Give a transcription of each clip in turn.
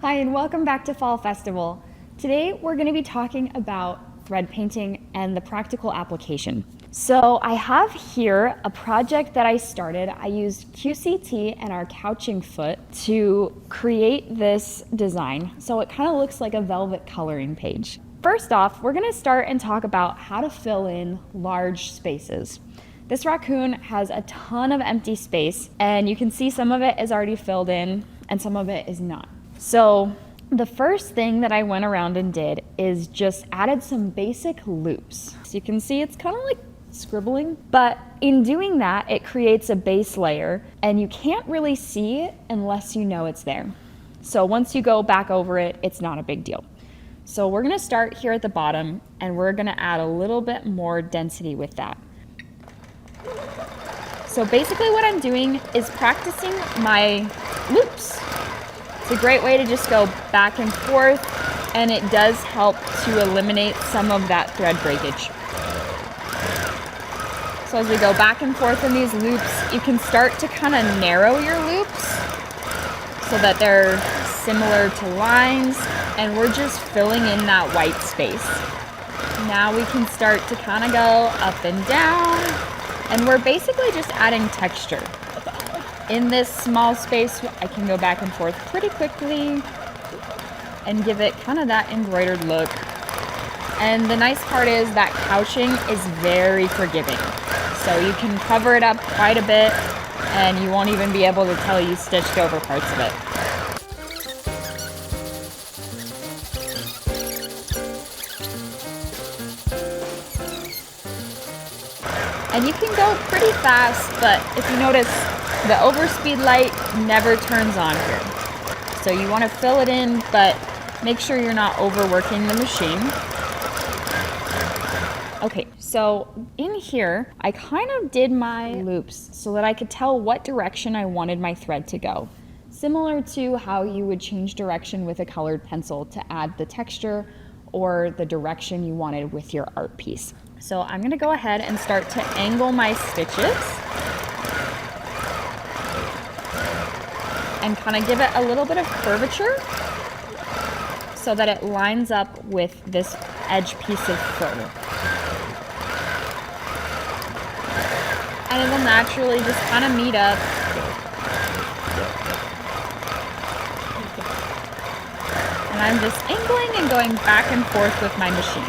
Hi, and welcome back to Fall Festival. Today we're going to be talking about thread painting and the practical application. So I have here a project that I started. I used QCT and our couching foot to create this design. So it kind of looks like a velvet coloring page. First off, we're going to start and talk about how to fill in large spaces. This raccoon has a ton of empty space, and you can see some of it is already filled in and some of it is not. So the first thing that I went around and did is just added some basic loops. So you can see it's kind of like scribbling, but in doing that, it creates a base layer and you can't really see it unless you know it's there. So once you go back over it, it's not a big deal. So we're gonna start here at the bottom and we're gonna add a little bit more density with that. So basically what I'm doing is practicing my loops. It's a great way to just go back and forth, and it does help to eliminate some of that thread breakage. So as we go back and forth in these loops, you can start to kind of narrow your loops so that they're similar to lines, and we're just filling in that white space. Now we can start to kind of go up and down, and we're basically just adding texture. In this small space, I can go back and forth pretty quickly and give it kind of that embroidered look. And the nice part is that couching is very forgiving. So you can cover it up quite a bit and you won't even be able to tell you stitched over parts of it. And you can go pretty fast, but if you notice, the overspeed light never turns on here. So you want to fill it in, but make sure you're not overworking the machine. Okay, so in here, I kind of did my loops so that I could tell what direction I wanted my thread to go. Similar to how you would change direction with a colored pencil to add the texture or the direction you wanted with your art piece. So I'm gonna go ahead and start to angle my stitches and kind of give it a little bit of curvature so that it lines up with this edge piece of fur. And it will naturally just kind of meet up. And I'm just angling and going back and forth with my machine.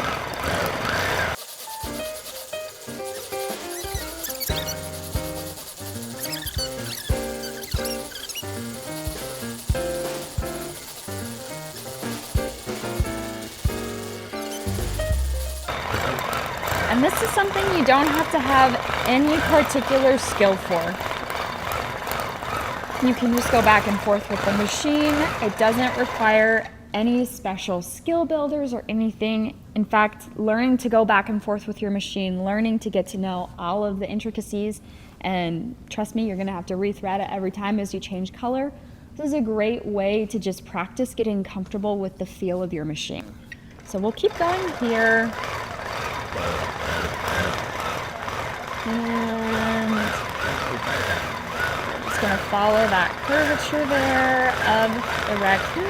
And this is something you don't have to have any particular skill for. You can just go back and forth with the machine. It doesn't require any special skill builders or anything. In fact, learning to go back and forth with your machine, learning to get to know all of the intricacies, and trust me, you're gonna have to rethread it every time as you change color. This is a great way to just practice getting comfortable with the feel of your machine. So we'll keep going here. And I'm just going to follow that curvature there of the raccoon.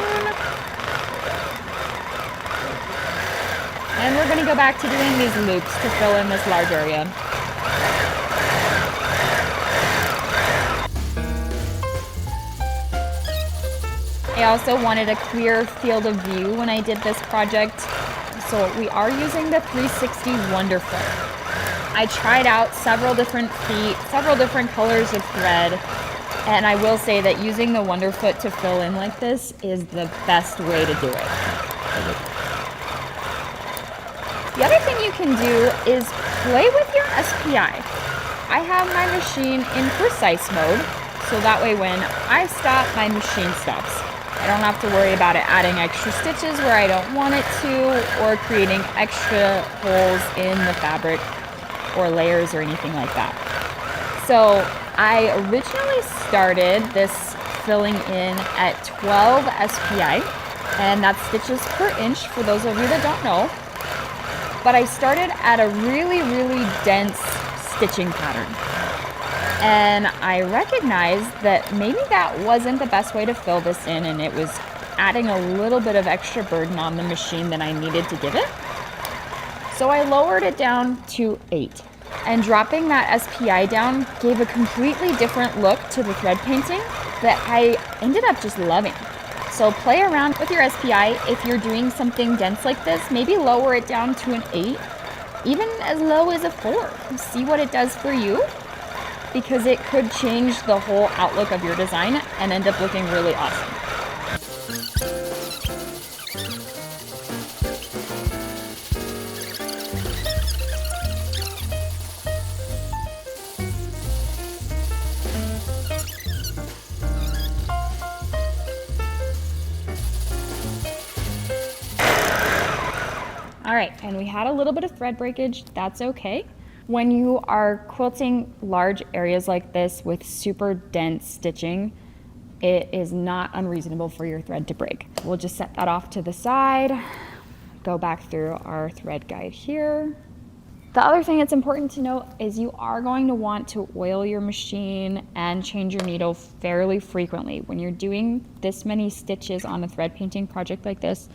And we're going to go back to doing these loops to fill in this large area. I also wanted a clear field of view when I did this project, so we are using the 360 Wonderfoot. I tried out several different feet, several different colors of thread, and I will say that using the Wonderfoot to fill in like this is the best way to do it. The other thing you can do is play with your SPI. I have my machine in precise mode, so that way when I stop, my machine stops. I don't have to worry about it adding extra stitches where I don't want it to, or creating extra holes in the fabric or layers or anything like that. So I originally started this filling in at 12 SPI, and that's stitches per inch for those of you that don't know. But I started at a really, really dense stitching pattern. And I recognized that maybe that wasn't the best way to fill this in, and it was adding a little bit of extra burden on the machine than I needed to give it. So I lowered it down to 8. And dropping that SPI down gave a completely different look to the thread painting that I ended up just loving. So play around with your SPI. If you're doing something dense like this, maybe lower it down to an 8, even as low as a 4. See what it does for you, because it could change the whole outlook of your design and end up looking really awesome. All right, and we had a little bit of thread breakage. That's okay. When you are quilting large areas like this with super dense stitching, it is not unreasonable for your thread to break. We'll just set that off to the side, go back through our thread guide here. The other thing that's important to note is you are going to want to oil your machine and change your needle fairly frequently. When you're doing this many stitches on a thread painting project like this,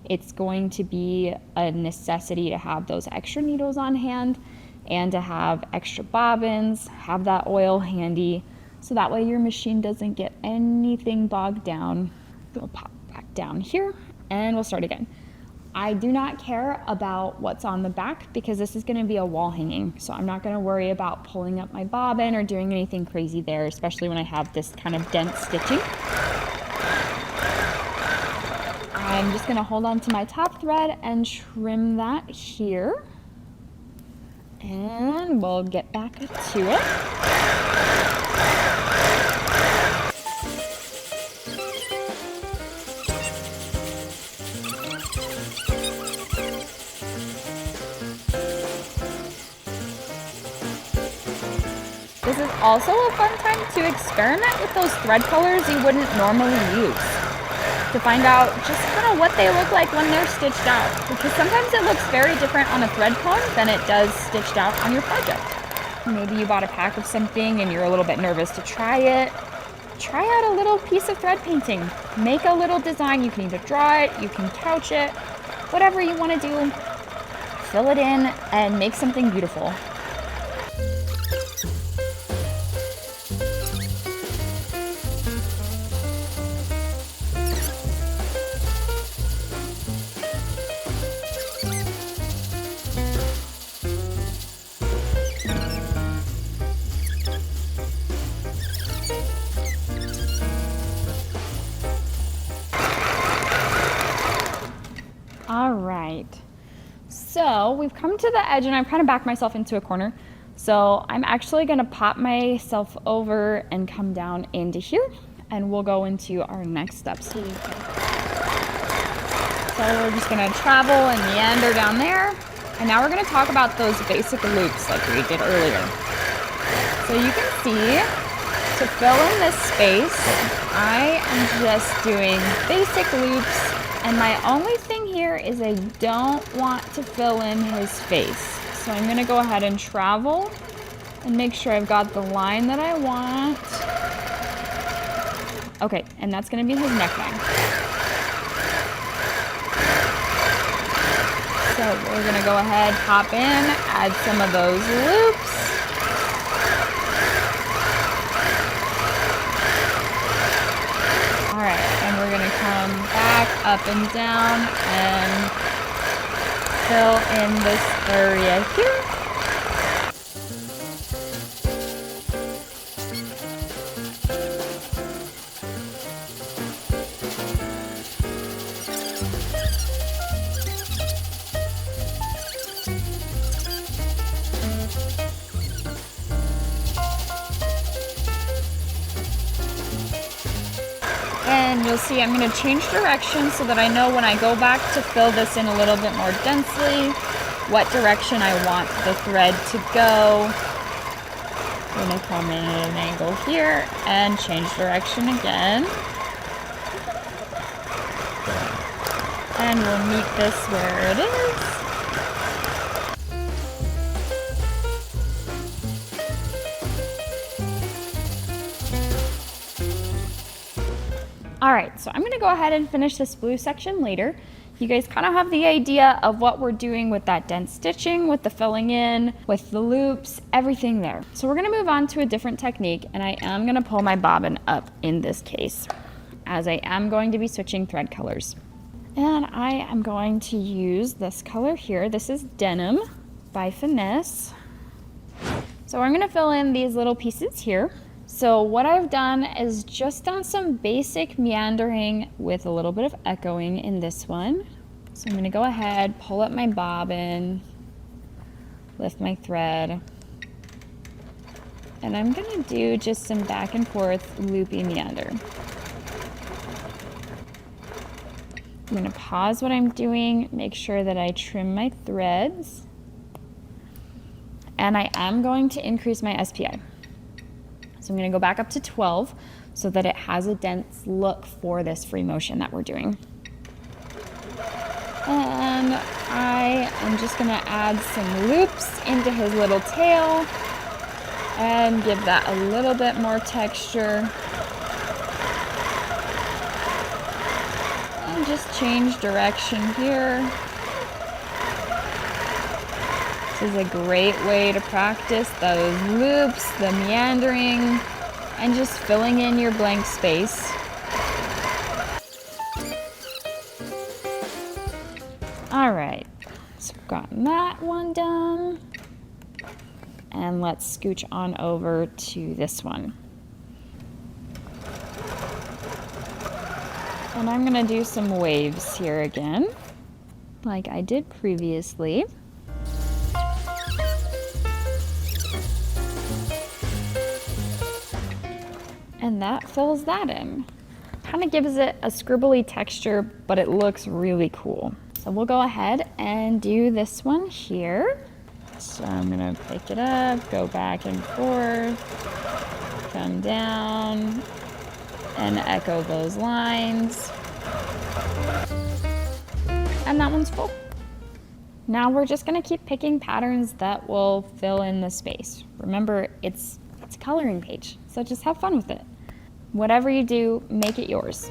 it's going to be a necessity to have those extra needles on hand and to have extra bobbins, have that oil handy, so that way your machine doesn't get anything bogged down. We'll pop back down here and we'll start again. I do not care about what's on the back because this is going to be a wall hanging, so I'm not going to worry about pulling up my bobbin or doing anything crazy there, especially when I have this kind of dense stitching. I'm just going to hold on to my top thread and trim that here. And we'll get back to it. This is also a fun time to experiment with those thread colors you wouldn't normally use, to find out just kind of what they look like when they're stitched out, because sometimes it looks very different on a thread comb than it does stitched out on your project. Maybe you bought a pack of something and you're a little bit nervous to try it. Try out a little piece of thread painting. Make a little design. You can either draw it, you can couch it, whatever you want to do. Fill it in and make something beautiful. All right, so we've come to the edge and I've kind of backed myself into a corner. So I'm actually gonna pop myself over and come down into here and we'll go into our next steps. So we're just gonna travel and meander down there. And now we're gonna talk about those basic loops like we did earlier. So you can see, to fill in this space, I am just doing basic loops. And my only thing here is I don't want to fill in his face. So I'm gonna go ahead and travel and make sure I've got the line that I want. Okay, and that's gonna be his neckline. So we're gonna go ahead, pop in, add some of those loops. All right, and we're gonna come back up and down and fill in this area here. And you'll see I'm going to change direction so that I know when I go back to fill this in a little bit more densely, what direction I want the thread to go. I'm going to come in at an angle here and change direction again. And we'll meet this where it is. All right, so I'm gonna go ahead and finish this blue section later. You guys kind of have the idea of what we're doing with that dent stitching, with the filling in, with the loops, everything there. So we're gonna move on to a different technique, and I am gonna pull my bobbin up in this case, as I am going to be switching thread colors. And I am going to use this color here. This is Denim by Finesse. So I'm gonna fill in these little pieces here. So what I've done is just done some basic meandering with a little bit of echoing in this one. So I'm gonna go ahead, pull up my bobbin, lift my thread, and I'm gonna do just some back and forth loopy meander. I'm gonna pause what I'm doing, make sure that I trim my threads, and I am going to increase my SPI. So I'm gonna go back up to 12 so that it has a dense look for this free motion that we're doing. And I am just gonna add some loops into his little tail and give that a little bit more texture. And just change direction here. This is a great way to practice those loops, the meandering, and just filling in your blank space. All right, so we've gotten that one done. And let's scooch on over to this one. And I'm gonna do some waves here again, like I did previously. And that fills that in. Kind of gives it a scribbly texture, but it looks really cool. So we'll go ahead and do this one here. So I'm gonna pick it up, go back and forth, come down, and echo those lines. And that one's full. Now we're just gonna keep picking patterns that will fill in the space. Remember, it's a coloring page, so just have fun with it. Whatever you do, make it yours.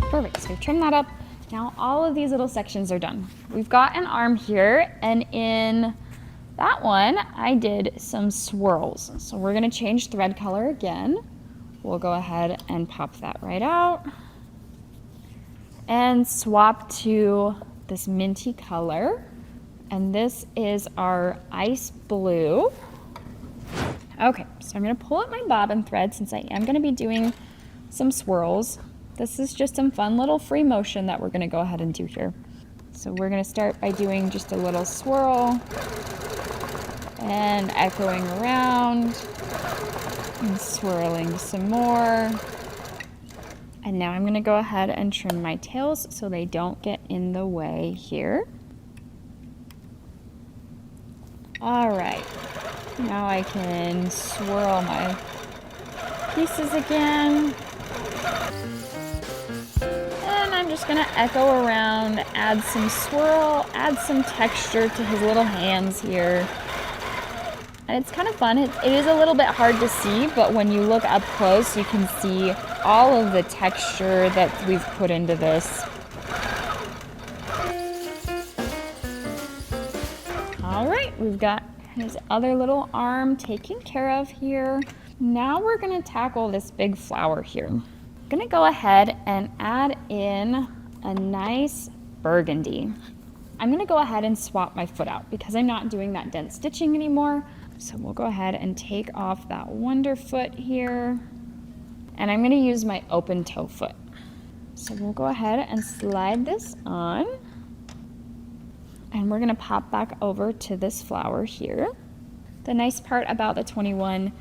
Perfect, so trim that up. Now all of these little sections are done. We've got an arm here, and in that one, I did some swirls. So we're gonna change thread color again. We'll go ahead and pop that right out and swap to this minty color. And this is our ice blue. Okay, so I'm gonna pull up my bobbin thread since I am gonna be doing some swirls. This is just some fun little free motion that we're gonna go ahead and do here. So we're gonna start by doing just a little swirl and echoing around and swirling some more. And now I'm gonna go ahead and trim my tails so they don't get in the way here. All right, now I can swirl my pieces again. And I'm just gonna echo around, add some swirl, add some texture to his little hands here. And it's kind of fun. It is a little bit hard to see, but when you look up close, you can see all of the texture that we've put into this. All right, we've got his other little arm taken care of here. Now we're gonna tackle this big flower here. I'm gonna go ahead and add in a nice burgundy. I'm gonna go ahead and swap my foot out because I'm not doing that dent stitching anymore. So we'll go ahead and take off that wonder foot here. And I'm gonna use my open toe foot. So we'll go ahead and slide this on. And we're gonna pop back over to this flower here. The nice part about the 21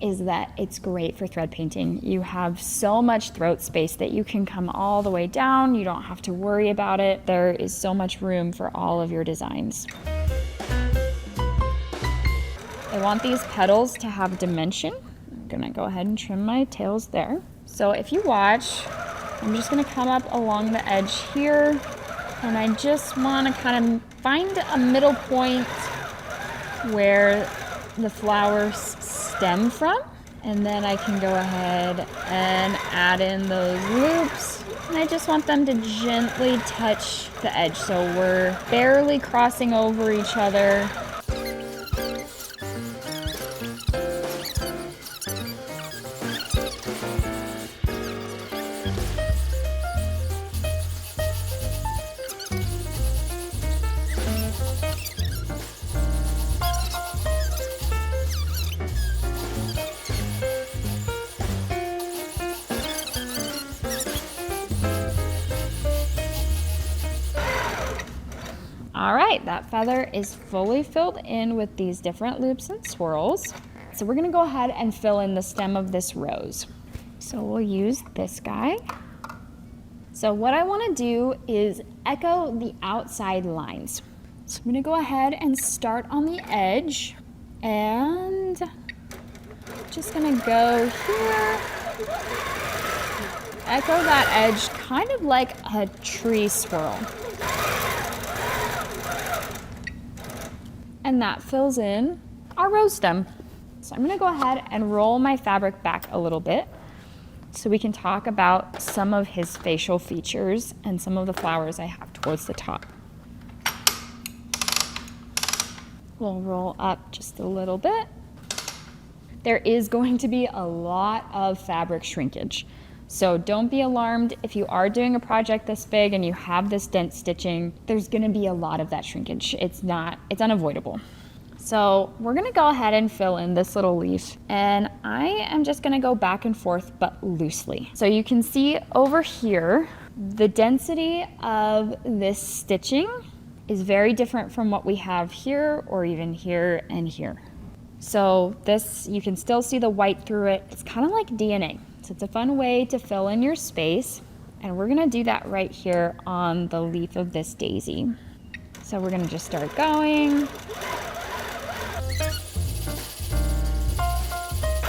is that it's great for thread painting. You have so much throat space that you can come all the way down. You don't have to worry about it. There is so much room for all of your designs. I want these petals to have dimension. I'm gonna go ahead and trim my tails there. So if you watch, I'm just gonna come up along the edge here, and I just wanna kind of find a middle point where the flowers stem from. And then I can go ahead and add in those loops. And I just want them to gently touch the edge, so we're barely crossing over each other. All right, that feather is fully filled in with these different loops and swirls. So we're gonna go ahead and fill in the stem of this rose. So we'll use this guy. So what I wanna do is echo the outside lines. So I'm gonna go ahead and start on the edge, and just gonna go here. Echo that edge kind of like a tree swirl. And that fills in our rose stem. So I'm gonna go ahead and roll my fabric back a little bit so we can talk about some of his facial features and some of the flowers I have towards the top. We'll roll up just a little bit. There is going to be a lot of fabric shrinkage. So don't be alarmed if you are doing a project this big and you have this dense stitching. There's gonna be a lot of that shrinkage. It's unavoidable. So we're gonna go ahead and fill in this little leaf, and I am just gonna go back and forth but loosely. So you can see over here, the density of this stitching is very different from what we have here or even here and here. So this, you can still see the white through it. It's kind of like DNA. So it's a fun way to fill in your space. And we're gonna do that right here on the leaf of this daisy. So we're gonna just start going.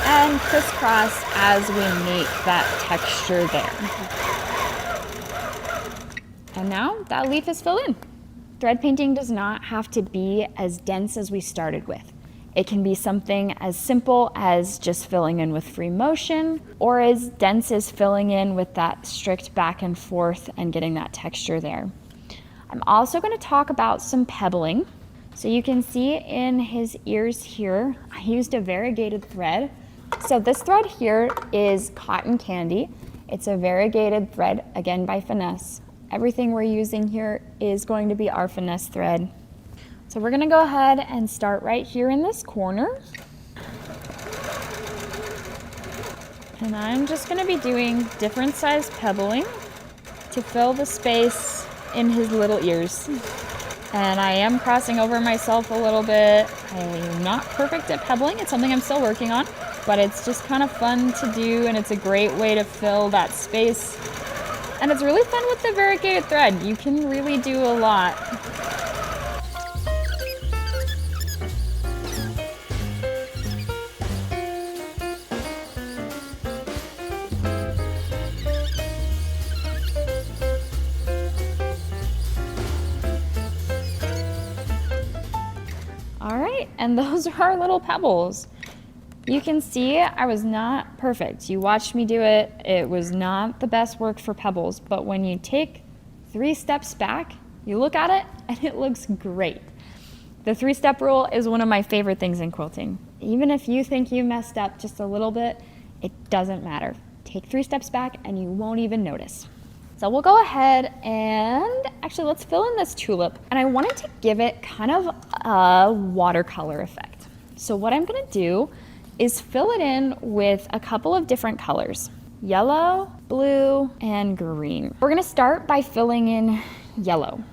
And crisscross as we make that texture there. And now that leaf is filled in. Thread painting does not have to be as dense as we started with. It can be something as simple as just filling in with free motion, or as dense as filling in with that strict back and forth and getting that texture there. I'm also going to talk about some pebbling. So you can see in his ears here, I used a variegated thread. So this thread here is cotton candy. It's a variegated thread, again by Finesse. Everything we're using here is going to be our Finesse thread. So we're gonna go ahead and start right here in this corner. And I'm just gonna be doing different size pebbling to fill the space in his little ears. And I am crossing over myself a little bit. I'm not perfect at pebbling. It's something I'm still working on, but it's just kind of fun to do, and it's a great way to fill that space. And it's really fun with the variegated thread. You can really do a lot. All right, and those are our little pebbles. You can see I was not perfect. You watched me do it. It was not the best work for pebbles, but when you take 3 steps back, you look at it and it looks great. The 3-step rule is one of my favorite things in quilting. Even if you think you messed up just a little bit, it doesn't matter. Take 3 steps back and you won't even notice. So we'll go ahead and actually let's fill in this tulip. And I wanted to give it kind of a watercolor effect. So what I'm gonna do is fill it in with a couple of different colors, yellow, blue, and green. We're gonna start by filling in yellow.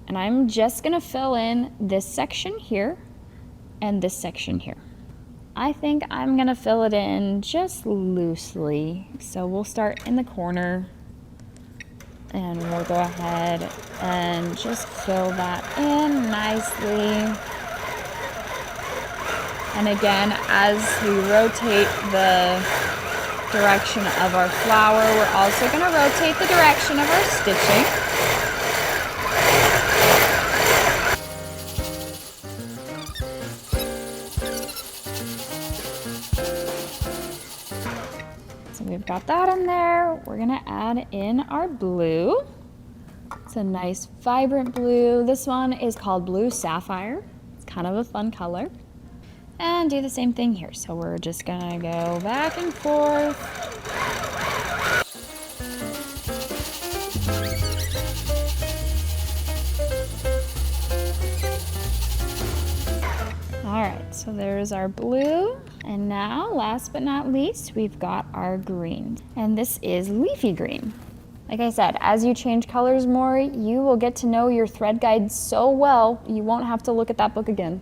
And I'm just gonna fill in this section here and this section here. I think I'm gonna fill it in just loosely. So we'll start in the corner and we'll go ahead and just fill that in nicely. And again, as we rotate the direction of our flower. We're also going to rotate the direction of our stitching. So we've got that in there. We're going to add in our blue. It's a nice vibrant blue. This one is called Blue Sapphire. It's kind of a fun color. And do the same thing here. So we're just gonna go back and forth. All right, so there's our blue. And now, last but not least, we've got our green. And this is leafy green. Like I said, as you change colors more, you will get to know your thread guide so well, you won't have to look at that book again.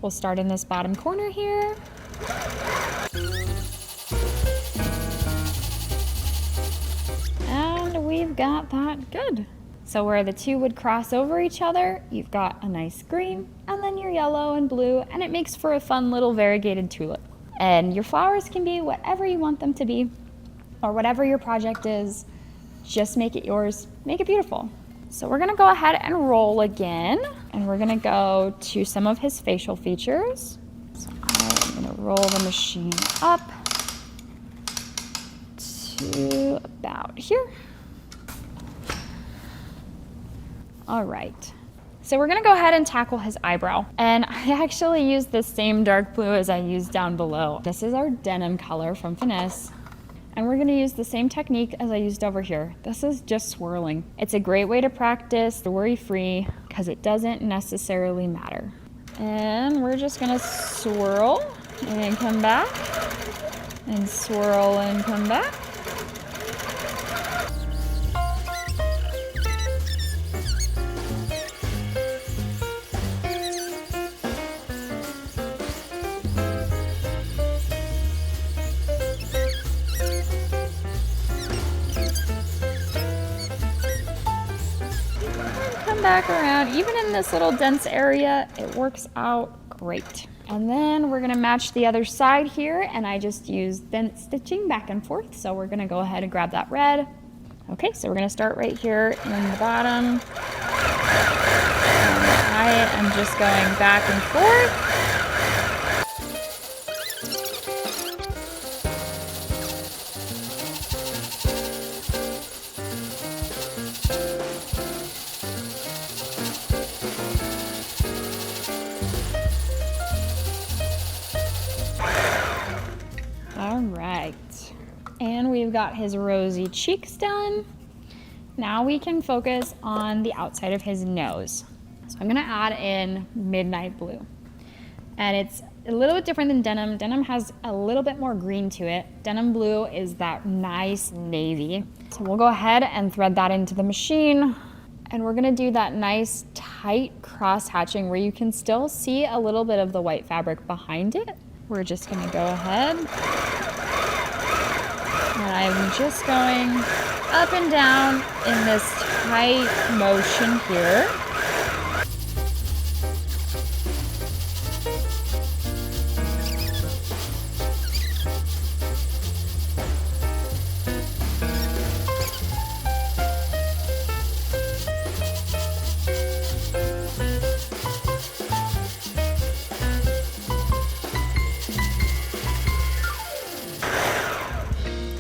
We'll start in this bottom corner here. And we've got that good. So where the two would cross over each other, you've got a nice green, and then your yellow and blue, and it makes for a fun little variegated tulip. And your flowers can be whatever you want them to be, or whatever your project is. Just make it yours, make it beautiful. So we're gonna go ahead and roll again, and we're gonna go to some of his facial features. So I'm gonna roll the machine up to about here. All right, so we're gonna go ahead and tackle his eyebrow. And I actually used the same dark blue as I used down below. This is our denim color from Finesse. And we're gonna use the same technique as I used over here. This is just swirling. It's a great way to practice, worry-free, because it doesn't necessarily matter. And we're just gonna swirl and come back, and swirl and come back. Back around. Even in this little dense area, it works out great. And then we're gonna match the other side here, and I just used bent stitching back and forth, so we're gonna go ahead and grab that red. Okay, so we're gonna start right here in the bottom. And I am just going back and forth. All right, and we've got his rosy cheeks done. Now we can focus on the outside of his nose. So I'm gonna add in midnight blue. And it's a little bit different than denim. Denim has a little bit more green to it. Denim blue is that nice navy. So we'll go ahead and thread that into the machine. And we're gonna do that nice tight cross hatching where you can still see a little bit of the white fabric behind it. We're just gonna go ahead. And I'm just going up and down in this tight motion here.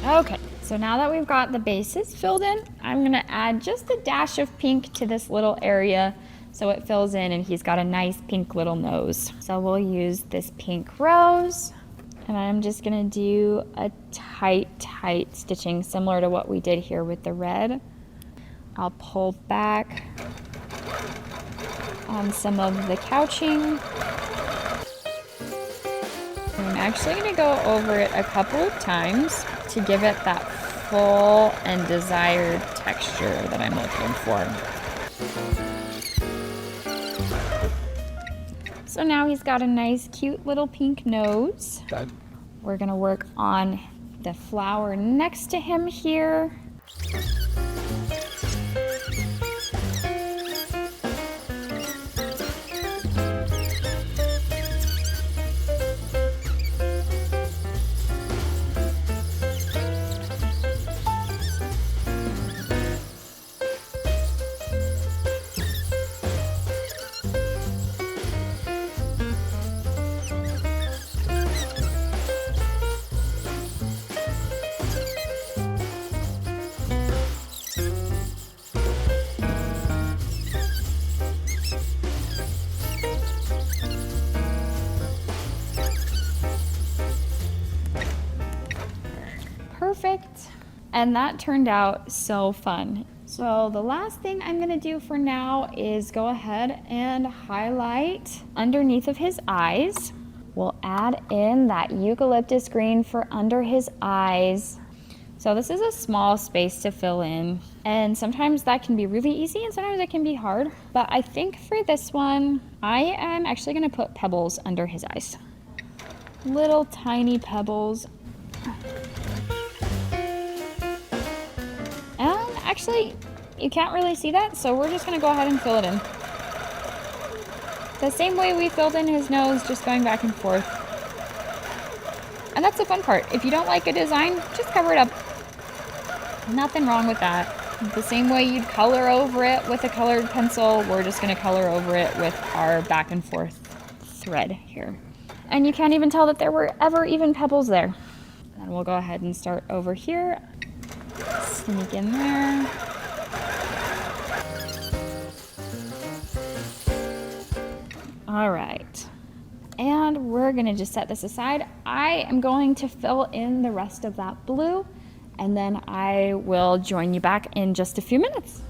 Okay, so now that we've got the bases filled in, I'm gonna add just a dash of pink to this little area so it fills in and he's got a nice pink little nose. So we'll use this pink rose, and I'm just gonna do a tight stitching similar to what we did here with the red. I'll pull back on some of the couching. I'm actually gonna go over it a couple of times to give it that full and desired texture that I'm looking for. So now he's got a nice, cute little pink nose. Okay. We're gonna work on the flower next to him here. And that turned out so fun. So the last thing I'm gonna do for now is go ahead and highlight underneath of his eyes. We'll add in that eucalyptus green for under his eyes. So this is a small space to fill in, and sometimes that can be really easy and sometimes it can be hard. But I think for this one, I am actually gonna put pebbles under his eyes. Little tiny pebbles. Actually, you can't really see that, so we're just gonna go ahead and fill it in. The same way we filled in his nose, just going back and forth. And that's the fun part. If you don't like a design, just cover it up. Nothing wrong with that. The same way you'd color over it with a colored pencil, we're just gonna color over it with our back and forth thread here. And you can't even tell that there were ever even pebbles there. And we'll go ahead and start over here. Sneak in there. All right. And we're gonna just set this aside. I am going to fill in the rest of that blue, and then I will join you back in just a few minutes.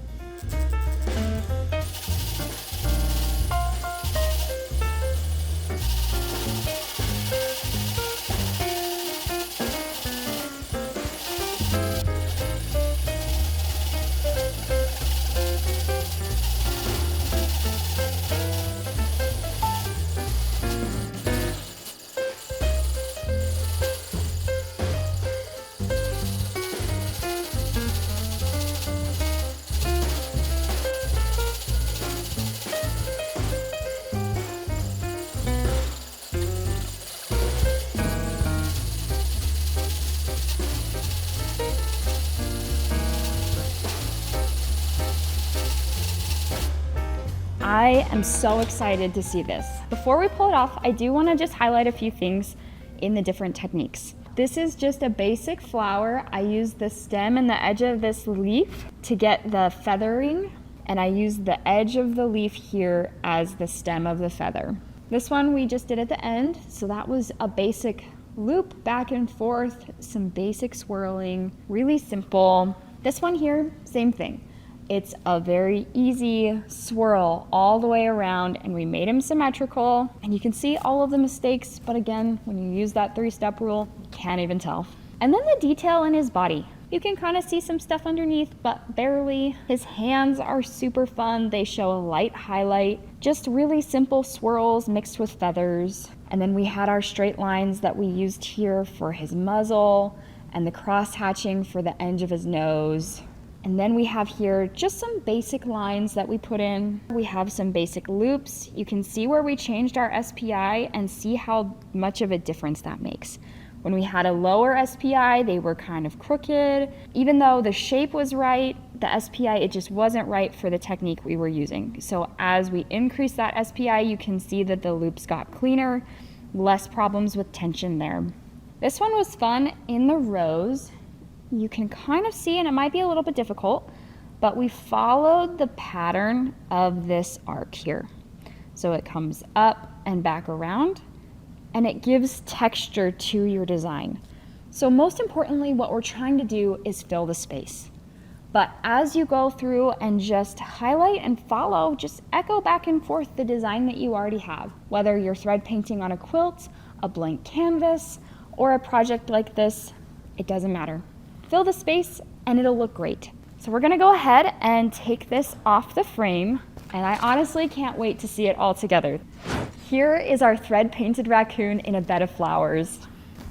I am so excited to see this. Before we pull it off, I do want to just highlight a few things in the different techniques. This is just a basic flower. I used the stem and the edge of this leaf to get the feathering, and I used the edge of the leaf here as the stem of the feather. This one we just did at the end, so that was a basic loop back and forth, some basic swirling, really simple. This one here, same thing. It's a very easy swirl all the way around, and we made him symmetrical, and you can see all of the mistakes, but again, when you use that 3-step rule, you can't even tell. And then the detail in his body. You can kind of see some stuff underneath, but barely. His hands are super fun. They show a light highlight, just really simple swirls mixed with feathers. And then we had our straight lines that we used here for his muzzle, and the cross hatching for the edge of his nose. And then we have here just some basic lines that we put in. We have some basic loops. You can see where we changed our SPI and see how much of a difference that makes. When we had a lower SPI, they were kind of crooked. Even though the shape was right, the SPI, it just wasn't right for the technique we were using. So as we increased that SPI, you can see that the loops got cleaner, less problems with tension there. This one was fun in the rows. You can kind of see, and it might be a little bit difficult, but we followed the pattern of this arc here. So it comes up and back around, and it gives texture to your design. So most importantly, what we're trying to do is fill the space. But as you go through and just highlight and follow, just echo back and forth the design that you already have, whether you're thread painting on a quilt, a blank canvas, or a project like this, it doesn't matter. Fill the space and it'll look great. So we're gonna go ahead and take this off the frame, and I honestly can't wait to see it all together. Here is our thread painted raccoon in a bed of flowers.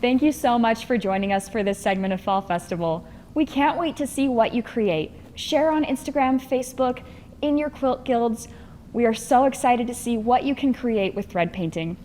Thank you so much for joining us for this segment of Fall Festival. We can't wait to see what you create. Share on Instagram, Facebook, in your quilt guilds. We are so excited to see what you can create with thread painting.